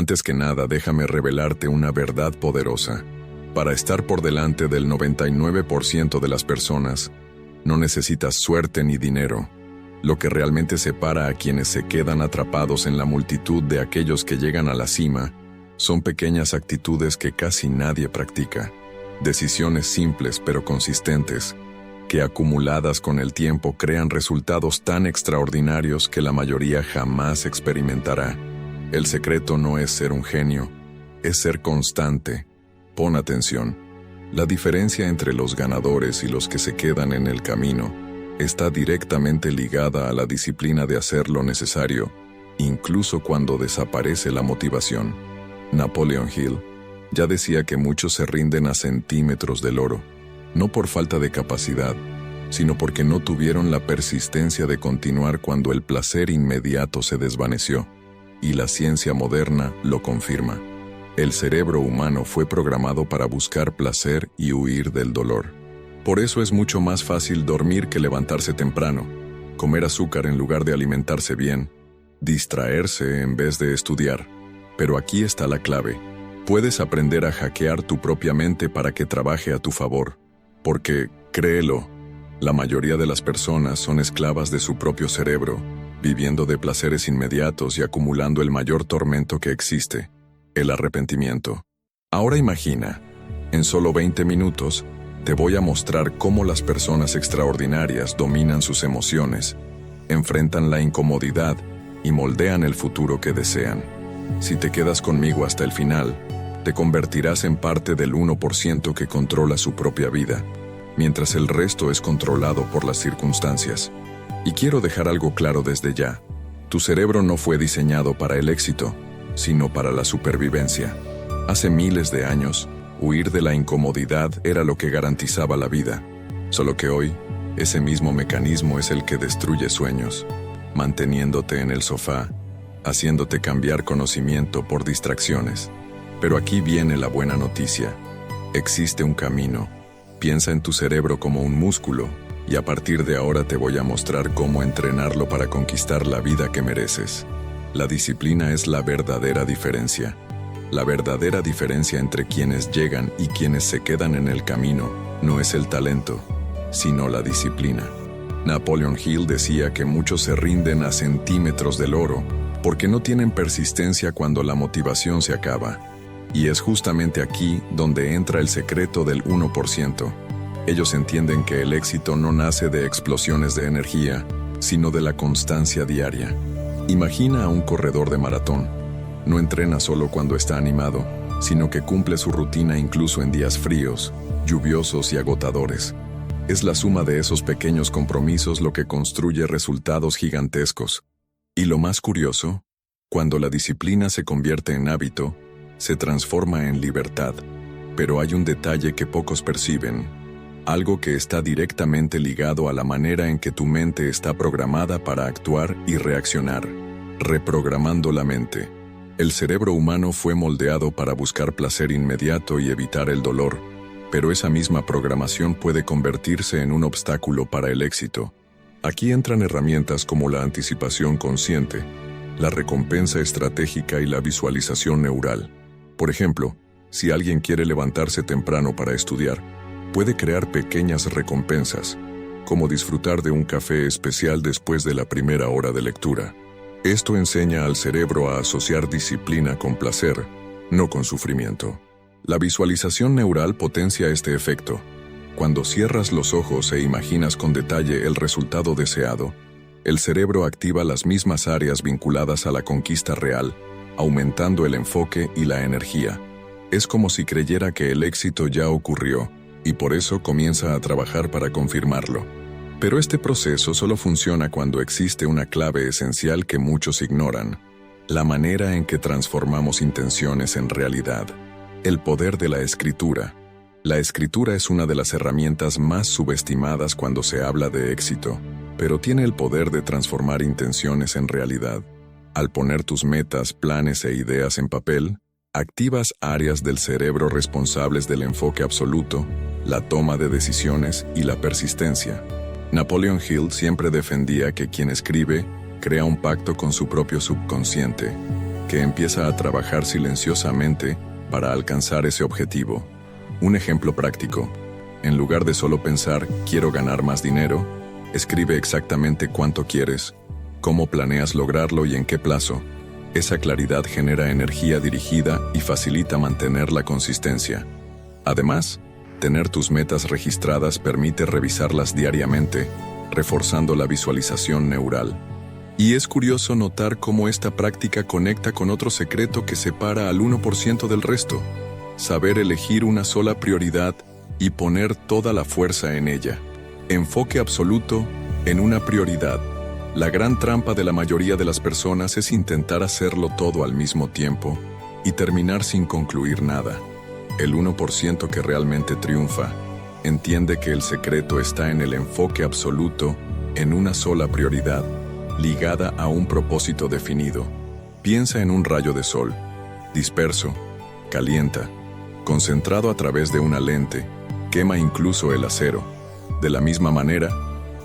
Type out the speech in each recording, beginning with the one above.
Antes que nada, déjame revelarte una verdad poderosa. Para estar por delante del 99% de las personas, no necesitas suerte ni dinero. Lo que realmente separa a quienes se quedan atrapados en la multitud de aquellos que llegan a la cima son pequeñas actitudes que casi nadie practica. Decisiones simples pero consistentes, que acumuladas con el tiempo crean resultados tan extraordinarios que la mayoría jamás experimentará. El secreto no es ser un genio, es ser constante. Pon atención. La diferencia entre los ganadores y los que se quedan en el camino está directamente ligada a la disciplina de hacer lo necesario, incluso cuando desaparece la motivación. Napoleon Hill ya decía que muchos se rinden a centímetros del oro, no por falta de capacidad, sino porque no tuvieron la persistencia de continuar cuando el placer inmediato se desvaneció, y la ciencia moderna lo confirma. El cerebro humano fue programado para buscar placer y huir del dolor. Por eso es mucho más fácil dormir que levantarse temprano, comer azúcar en lugar de alimentarse bien, distraerse en vez de estudiar. Pero aquí está la clave. Puedes aprender a hackear tu propia mente para que trabaje a tu favor. Porque, créelo, la mayoría de las personas son esclavas de su propio cerebro, viviendo de placeres inmediatos y acumulando el mayor tormento que existe, el arrepentimiento. Ahora imagina, en solo 20 minutos, te voy a mostrar cómo las personas extraordinarias dominan sus emociones, enfrentan la incomodidad y moldean el futuro que desean. Si te quedas conmigo hasta el final, te convertirás en parte del 1% que controla su propia vida, mientras el resto es controlado por las circunstancias. Y quiero dejar algo claro desde ya. Tu cerebro no fue diseñado para el éxito, sino para la supervivencia. Hace miles de años, huir de la incomodidad era lo que garantizaba la vida. Solo que hoy, ese mismo mecanismo es el que destruye sueños, manteniéndote en el sofá, haciéndote cambiar conocimiento por distracciones. Pero aquí viene la buena noticia. Existe un camino. Piensa en tu cerebro como un músculo, y a partir de ahora te voy a mostrar cómo entrenarlo para conquistar la vida que mereces. La disciplina es la verdadera diferencia. La verdadera diferencia entre quienes llegan y quienes se quedan en el camino no es el talento, sino la disciplina. Napoleon Hill decía que muchos se rinden a centímetros del oro porque no tienen persistencia cuando la motivación se acaba. Y es justamente aquí donde entra el secreto del 1%. Ellos entienden que el éxito no nace de explosiones de energía, sino de la constancia diaria. Imagina a un corredor de maratón. No entrena solo cuando está animado, sino que cumple su rutina incluso en días fríos, lluviosos y agotadores. Es la suma de esos pequeños compromisos lo que construye resultados gigantescos. Y lo más curioso, cuando la disciplina se convierte en hábito, se transforma en libertad. Pero hay un detalle que pocos perciben. Algo que está directamente ligado a la manera en que tu mente está programada para actuar y reaccionar. Reprogramando la mente. El cerebro humano fue moldeado para buscar placer inmediato y evitar el dolor, pero esa misma programación puede convertirse en un obstáculo para el éxito. Aquí entran herramientas como la anticipación consciente, la recompensa estratégica y la visualización neural. Por ejemplo, si alguien quiere levantarse temprano para estudiar, puede crear pequeñas recompensas, como disfrutar de un café especial después de la primera hora de lectura. Esto enseña al cerebro a asociar disciplina con placer, no con sufrimiento. La visualización neural potencia este efecto. Cuando cierras los ojos e imaginas con detalle el resultado deseado, el cerebro activa las mismas áreas vinculadas a la conquista real, aumentando el enfoque y la energía. Es como si creyera que el éxito ya ocurrió, y por eso comienza a trabajar para confirmarlo. Pero este proceso solo funciona cuando existe una clave esencial que muchos ignoran: la manera en que transformamos intenciones en realidad. El poder de la escritura. La escritura es una de las herramientas más subestimadas cuando se habla de éxito, pero tiene el poder de transformar intenciones en realidad. Al poner tus metas, planes e ideas en papel, activas áreas del cerebro responsables del enfoque absoluto, la toma de decisiones y la persistencia. Napoleon Hill siempre defendía que quien escribe crea un pacto con su propio subconsciente, que empieza a trabajar silenciosamente para alcanzar ese objetivo. Un ejemplo práctico. En lugar de solo pensar, quiero ganar más dinero, escribe exactamente cuánto quieres, cómo planeas lograrlo y en qué plazo. Esa claridad genera energía dirigida y facilita mantener la consistencia. Además, tener tus metas registradas permite revisarlas diariamente, reforzando la visualización neural. Y es curioso notar cómo esta práctica conecta con otro secreto que separa al 1% del resto: saber elegir una sola prioridad y poner toda la fuerza en ella. Enfoque absoluto en una prioridad. La gran trampa de la mayoría de las personas es intentar hacerlo todo al mismo tiempo y terminar sin concluir nada. El 1% que realmente triunfa entiende que el secreto está en el enfoque absoluto en una sola prioridad, ligada a un propósito definido. Piensa en un rayo de sol, disperso, calienta, concentrado a través de una lente, quema incluso el acero. De la misma manera,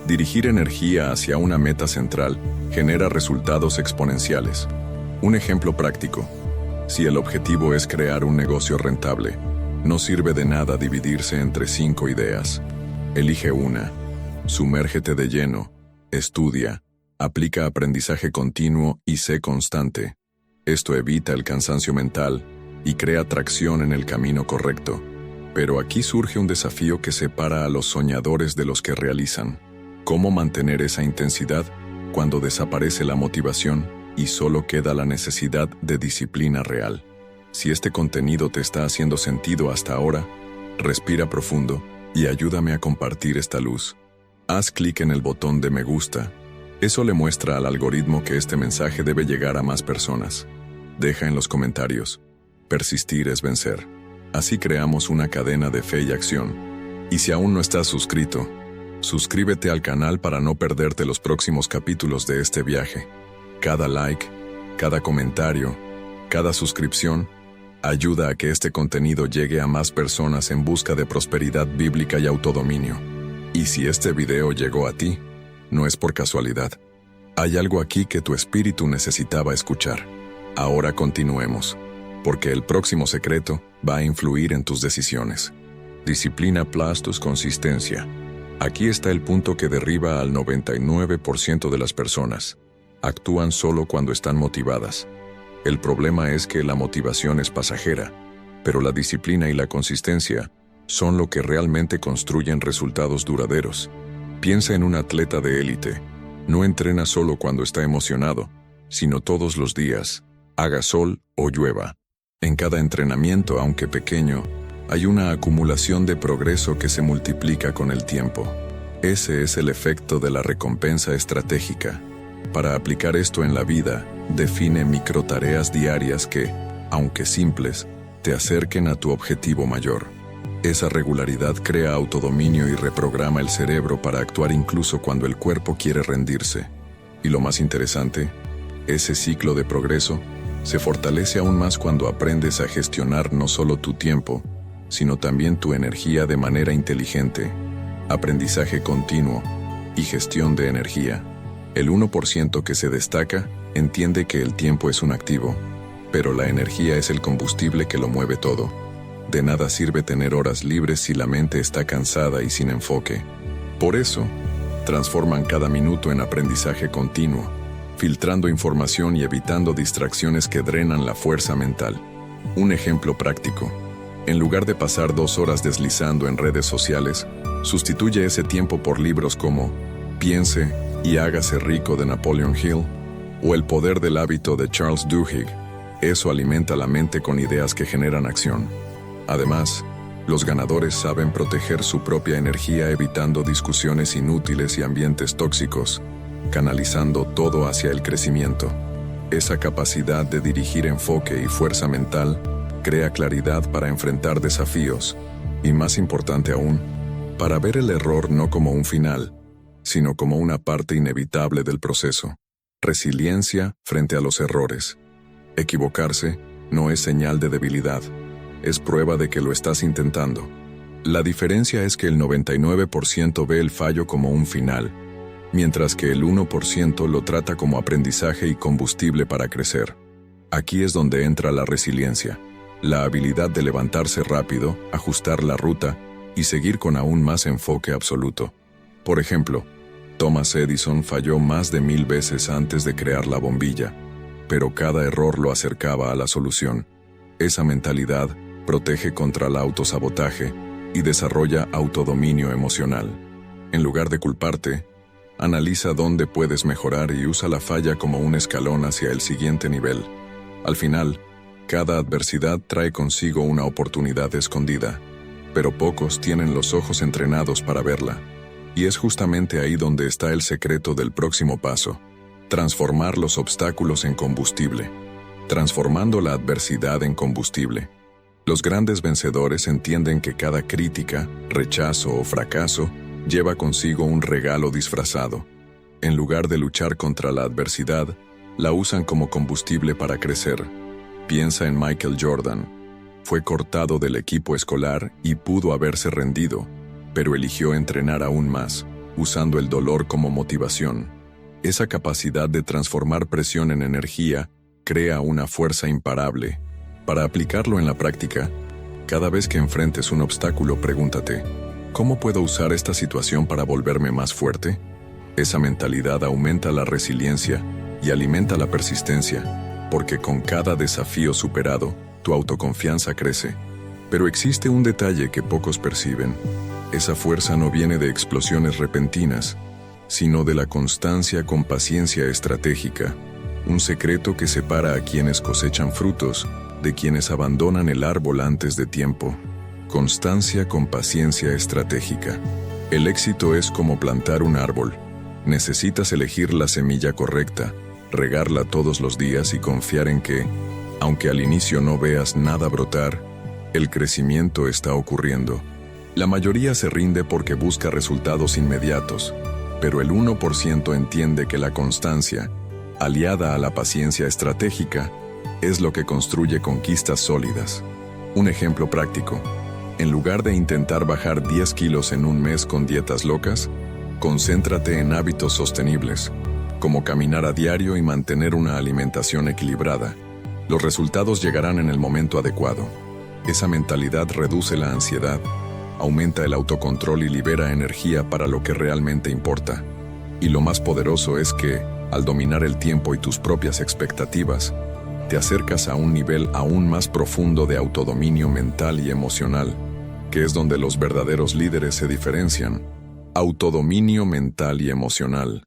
dirigir energía hacia una meta central genera resultados exponenciales. Un ejemplo práctico: si el objetivo es crear un negocio rentable, no sirve de nada dividirse entre 5 ideas. Elige una, sumérgete de lleno, estudia, aplica aprendizaje continuo y sé constante. Esto evita el cansancio mental y crea tracción en el camino correcto. Pero aquí surge un desafío que separa a los soñadores de los que realizan. ¿Cómo mantener esa intensidad cuando desaparece la motivación y solo queda la necesidad de disciplina real? Si este contenido te está haciendo sentido hasta ahora, respira profundo y ayúdame a compartir esta luz. Haz clic en el botón de me gusta. Eso le muestra al algoritmo que este mensaje debe llegar a más personas. Deja en los comentarios: persistir es vencer. Así creamos una cadena de fe y acción. Y si aún no estás suscrito, suscríbete al canal para no perderte los próximos capítulos de este viaje. Cada like, cada comentario, cada suscripción ayuda a que este contenido llegue a más personas en busca de prosperidad bíblica y autodominio. Y si este video llegó a ti, no es por casualidad. Hay algo aquí que tu espíritu necesitaba escuchar. Ahora continuemos, porque el próximo secreto va a influir en tus decisiones. Disciplina plus consistencia. Aquí está el punto que derriba al 99% de las personas. Actúan solo cuando están motivadas. El problema es que la motivación es pasajera, pero la disciplina y la consistencia son lo que realmente construyen resultados duraderos. Piensa en un atleta de élite. No entrena solo cuando está emocionado, sino todos los días, haga sol o llueva. En cada entrenamiento, aunque pequeño, hay una acumulación de progreso que se multiplica con el tiempo. Ese es el efecto de la recompensa estratégica. Para aplicar esto en la vida, define microtareas diarias que, aunque simples, te acerquen a tu objetivo mayor. Esa regularidad crea autodominio y reprograma el cerebro para actuar incluso cuando el cuerpo quiere rendirse. Y lo más interesante, ese ciclo de progreso se fortalece aún más cuando aprendes a gestionar no solo tu tiempo, sino también tu energía de manera inteligente. Aprendizaje continuo y gestión de energía. El 1% que se destaca entiende que el tiempo es un activo, pero la energía es el combustible que lo mueve todo. De nada sirve tener horas libres si la mente está cansada y sin enfoque. Por eso, transforman cada minuto en aprendizaje continuo, filtrando información y evitando distracciones que drenan la fuerza mental. Un ejemplo práctico: en lugar de pasar 2 horas deslizando en redes sociales, sustituye ese tiempo por libros como Piense y hágase rico de Napoleon Hill o El poder del hábito de Charles Duhigg. Eso alimenta la mente con ideas que generan acción. Además, los ganadores saben proteger su propia energía evitando discusiones inútiles y ambientes tóxicos, canalizando todo hacia el crecimiento. Esa capacidad de dirigir enfoque y fuerza mental crea claridad para enfrentar desafíos, y más importante aún, para ver el error no como un final, sino como una parte inevitable del proceso. Resiliencia frente a los errores. Equivocarse no es señal de debilidad, es prueba de que lo estás intentando. La diferencia es que el 99% ve el fallo como un final, mientras que el 1% lo trata como aprendizaje y combustible para crecer. Aquí es donde entra la resiliencia, la habilidad de levantarse rápido, ajustar la ruta y seguir con aún más enfoque absoluto. Por ejemplo, Thomas Edison falló más de 1000 veces antes de crear la bombilla, pero cada error lo acercaba a la solución. Esa mentalidad protege contra el autosabotaje y desarrolla autodominio emocional. En lugar de culparte, analiza dónde puedes mejorar y usa la falla como un escalón hacia el siguiente nivel. Al final, cada adversidad trae consigo una oportunidad escondida, pero pocos tienen los ojos entrenados para verla. Y es justamente ahí donde está el secreto del próximo paso: transformar los obstáculos en combustible. Transformando la adversidad en combustible. Los grandes vencedores entienden que cada crítica, rechazo o fracaso lleva consigo un regalo disfrazado. En lugar de luchar contra la adversidad, la usan como combustible para crecer. Piensa en Michael Jordan. Fue cortado del equipo escolar y pudo haberse rendido, pero eligió entrenar aún más, usando el dolor como motivación. Esa capacidad de transformar presión en energía crea una fuerza imparable. Para aplicarlo en la práctica, cada vez que enfrentes un obstáculo, pregúntate: ¿cómo puedo usar esta situación para volverme más fuerte? Esa mentalidad aumenta la resiliencia y alimenta la persistencia, porque con cada desafío superado, tu autoconfianza crece. Pero existe un detalle que pocos perciben. Esa fuerza no viene de explosiones repentinas, sino de la constancia con paciencia estratégica, un secreto que separa a quienes cosechan frutos de quienes abandonan el árbol antes de tiempo. Constancia con paciencia estratégica. El éxito es como plantar un árbol. Necesitas elegir la semilla correcta, regarla todos los días y confiar en que, aunque al inicio no veas nada brotar, el crecimiento está ocurriendo. La mayoría se rinde porque busca resultados inmediatos, pero el 1% entiende que la constancia, aliada a la paciencia estratégica, es lo que construye conquistas sólidas. Un ejemplo práctico: en lugar de intentar bajar 10 kilos en un mes con dietas locas, concéntrate en hábitos sostenibles, como caminar a diario y mantener una alimentación equilibrada. Los resultados llegarán en el momento adecuado. Esa mentalidad reduce la ansiedad, aumenta el autocontrol y libera energía para lo que realmente importa. Y lo más poderoso es que, al dominar el tiempo y tus propias expectativas, te acercas a un nivel aún más profundo de autodominio mental y emocional, que es donde los verdaderos líderes se diferencian. Autodominio mental y emocional.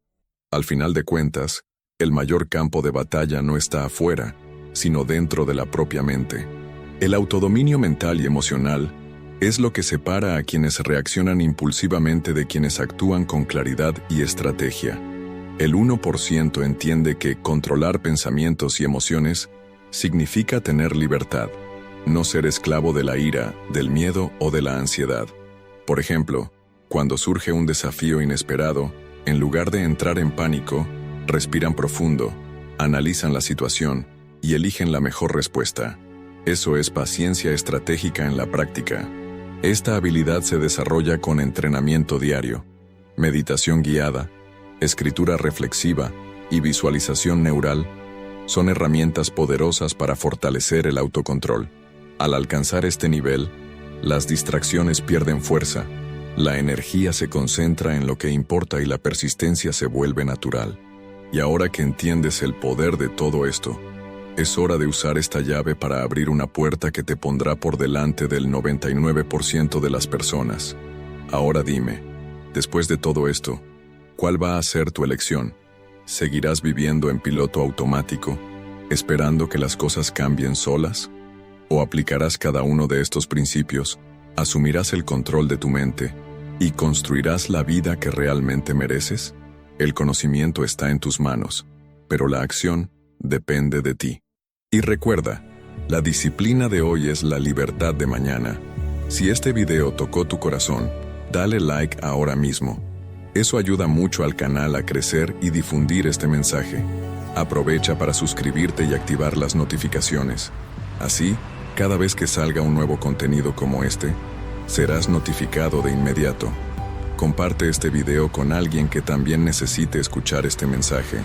Al final de cuentas, el mayor campo de batalla no está afuera, sino dentro de la propia mente. El autodominio mental y emocional es lo que separa a quienes reaccionan impulsivamente de quienes actúan con claridad y estrategia. El 1% entiende que controlar pensamientos y emociones significa tener libertad, no ser esclavo de la ira, del miedo o de la ansiedad. Por ejemplo, cuando surge un desafío inesperado, en lugar de entrar en pánico, respiran profundo, analizan la situación y eligen la mejor respuesta. Eso es paciencia estratégica en la práctica. Esta habilidad se desarrolla con entrenamiento diario, meditación guiada, escritura reflexiva y visualización neural. Son herramientas poderosas para fortalecer el autocontrol. Al alcanzar este nivel, las distracciones pierden fuerza, la energía se concentra en lo que importa y la persistencia se vuelve natural. Y ahora que entiendes el poder de todo esto, es hora de usar esta llave para abrir una puerta que te pondrá por delante del 99% de las personas. Ahora dime, después de todo esto, ¿cuál va a ser tu elección? ¿Seguirás viviendo en piloto automático, esperando que las cosas cambien solas? ¿O aplicarás cada uno de estos principios, asumirás el control de tu mente y construirás la vida que realmente mereces? El conocimiento está en tus manos, pero la acción depende de ti. Y recuerda, la disciplina de hoy es la libertad de mañana. Si este video tocó tu corazón, dale like ahora mismo. Eso ayuda mucho al canal a crecer y difundir este mensaje. Aprovecha para suscribirte y activar las notificaciones. Así, cada vez que salga un nuevo contenido como este, serás notificado de inmediato. Comparte este video con alguien que también necesite escuchar este mensaje.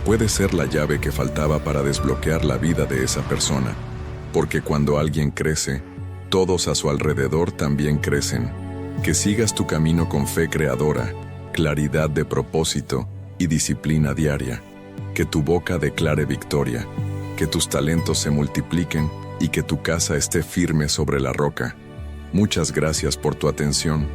puede ser la llave que faltaba para desbloquear la vida de esa persona, porque cuando alguien crece, todos a su alrededor también crecen. Que sigas tu camino con fe creadora, claridad de propósito y disciplina diaria. Que tu boca declare victoria, que tus talentos se multipliquen y que tu casa esté firme sobre la roca. Muchas gracias por tu atención.